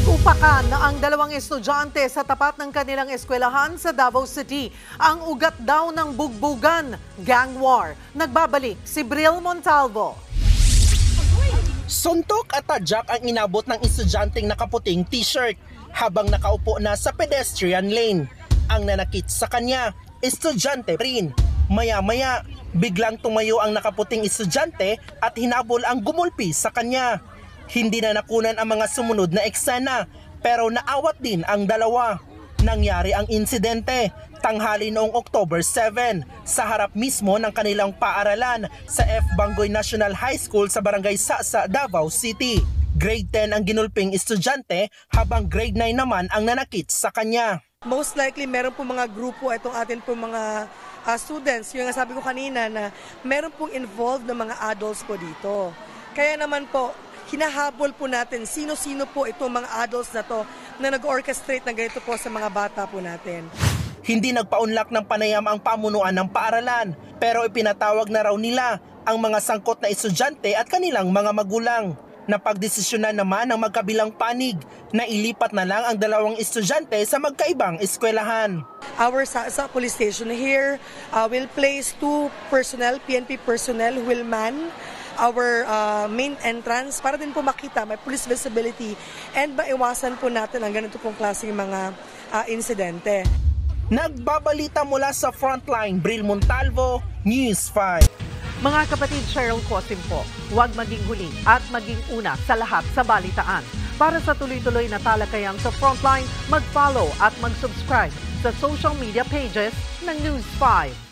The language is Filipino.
Nagupakan na ang dalawang estudyante sa tapat ng kanilang eskwelahan sa Davao City. Ang ugat daw ng bugbugan, gang war. Nagbabalik si Bril Montalvo. Suntok at tadyak ang inabot ng estudyanteng nakaputing t-shirt habang nakaupo na sa pedestrian lane. Ang nanakit sa kanya, estudyante rin. Maya-maya, biglang tumayo ang nakaputing estudyante at hinabol ang gumulpi sa kanya. Hindi na nakunan ang mga sumunod na eksena pero naawat din ang dalawa. Nangyari ang insidente tanghali noong October 7 sa harap mismo ng kanilang paaralan sa F. Bangoy National High School sa Barangay Sasa, Davao City. Grade 10 ang ginulping estudyante habang grade 9 naman ang nanakit sa kanya. Most likely meron po mga grupo itong atin po mga students. Yung sabi ko kanina na meron pong involved na mga adults po dito. Kaya naman po, hinahabol po natin sino-sino po itong mga adults na to na nag-orchestrate ng ganito po sa mga bata po natin. Hindi nagpaunlak ng panayam ang pamunuan ng paaralan pero ipinatawag na raw nila ang mga sangkot na estudyante at kanilang mga magulang. Napagdesisyonan naman ng magkabilang panig na ilipat na lang ang dalawang estudyante sa magkaibang eskwelahan. Our Sasa Police Station here will place 2 personnel, PNP personnel who will man our main entrance para din po makita, may police visibility and maiwasan po natin ang ganito pong klaseng mga insidente. Nagbabalita mula sa Frontline, Bril Montalvo, News 5. Mga kapatid, Cheryl Cosim po, huwag maging huli at maging una sa lahat sa balitaan. Para sa tuloy-tuloy na talakayan sa Frontline, mag-follow at mag-subscribe sa social media pages ng News 5.